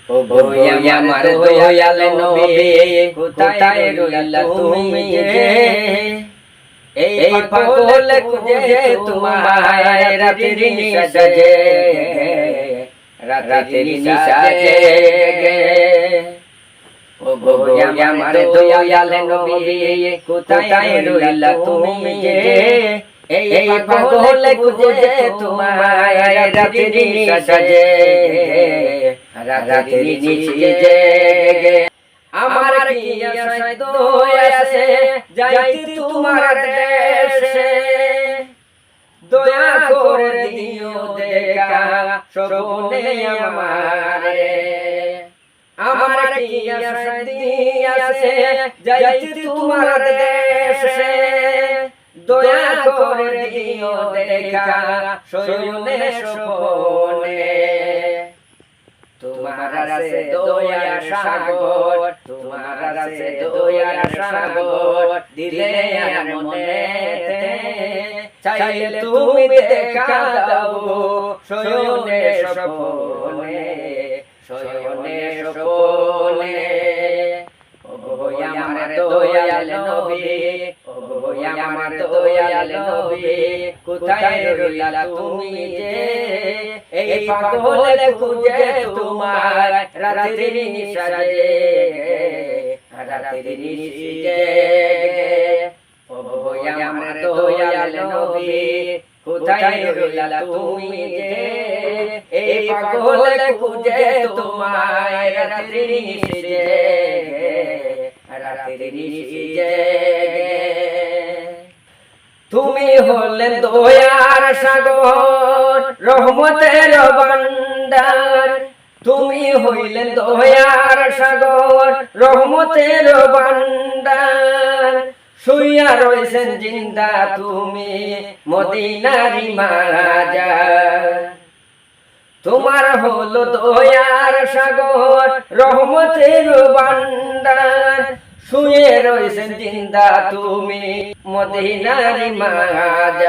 ও গো আমার দয়াল নবী কোথায় রইলা তুমি যে এই পাগল খুঁজে তোমায় রাতের নিশাজে রাতের নিশাজে ও গো আমার দয়াল নবী কোথায় রইলা তুমি যে এই পাগল খুঁজে তোমায় রাতের নিশাজে রাতের নিশাজে আমার কি আশায় দয়া আছে যাইতে তোমার দেশে দয়া করে দিও দেখা সবনে আমারে আমার কি আশায় দিয়া আছে যাইতে তোমার দেশে দয়া করে দিও দেখা সবনে সবনে তোমার আছে দয়ার সাগর তোমার আছে দয়ার সাগর দিলে আর মনেতে চাইলে তুমি দেখা দাও শয়নে স্বপনে শয়নে স্বপনে ও গো আমার দয়াল নবী ও গো আমার দয়াল নবী কোথায় রইলা তুমি যে এই পাগল খুঁজে তোমার রাতের নিশাজে রাতের নিশাজে ও গো আমার দয়াল নবী কোথায় রইলা তুমি যে এই পাগল খুঁজে তোমার রাতের নিশাজে রাতের নিশাজে তুমি হলে দয়ার সাগর রহমতের ভান্ডার তুমি হইলে দয়ার সাগর রহমতের ভান্ডার শুইয়া রয়েছেন জিন্দা তুমি মদিনারি মাজার তোমার হলো দয়ার সাগর রহমতের ভান্ডার শুয়ে রয়েছেন জিন্দা তুমি মদিনারি মাজার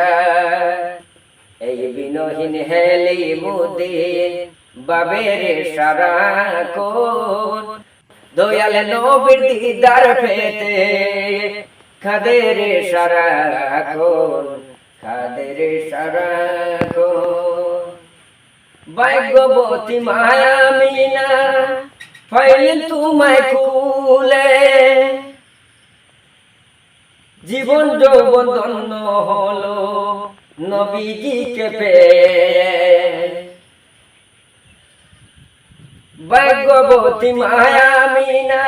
এই বিনহীন হেলি মুদিন বাবের সারাক্ষণ দয়াল নবীর দিদার পেতে খাদের সারাক্ষণ খাদের সারাক্ষণ ভাগ্যবতী মায়া মিনা ফাইল তোমায় কুলে জীবন যৌবন ধন্য হলো নবীজিকে পেয়ে ভাগ্যবতী মায়া মিনা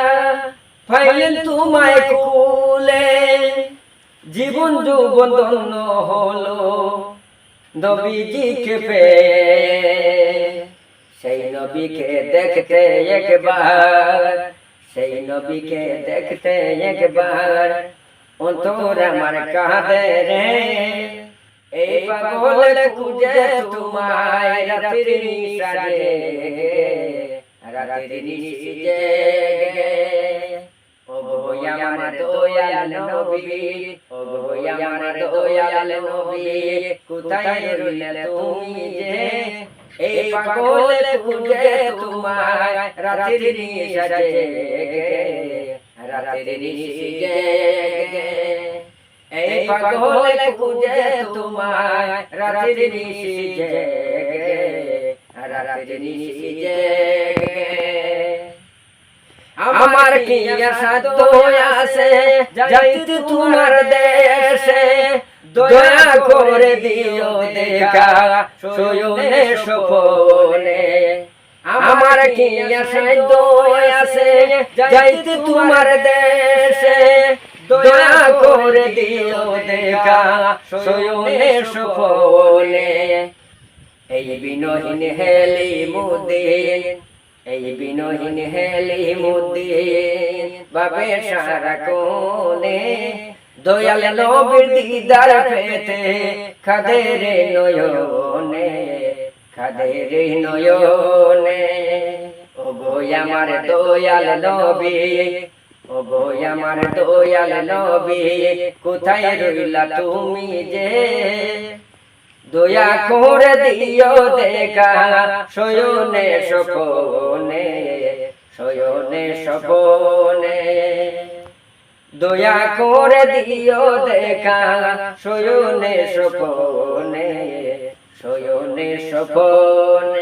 ফাইল তোমায় কুলে জীবন যৌবন ধন্য হলো নবীজিকে পেয়ে সেই নবীকে দেখতে একবার সেই নবীকে দেখতে একবার অন্তর আমার কাঁদে রে এই পাগল খুঁজে তোমায় রাতের নিশাজে রাতের নিশাজে ও গো আমার দয়াল নবী ও গো আমার দয়াল নবী কোথায় রইলে তুমি যে এই পাগল খুঁজে তোমায় রাতের নিশাজে রাতের নিশাজে এই পাগল খুঁজে তোমায় রাতের নিশাজে রাতের নিশাজে আমার কি আশা দয়া আছে যাইতে তোমার দেশে দয়া করে দিও দেখা শয়নে স্বপনে আমার কি আশা দয়া আছে যাইতে তোমার দেশে দয়া করে দিও দেখা শয়নে স্বপনে এই বিনহীন হেলি মুদিন এই বিনহীন হেলি মুদিন বাবে সারা কোনে দয়াল নবীর দিদার পেতে খাদের নয়নে খাদের নয়নে ও গো আমার দয়াল নবী ও গো আমার দয়াল নবী কোথায় রইলা তুমি যে দয়া করে দিও দেখা শয়নে স্বপনে স্বপনে দয়া করে দিও দেখা শয়নে স্বপনে শয়নে স্বপনে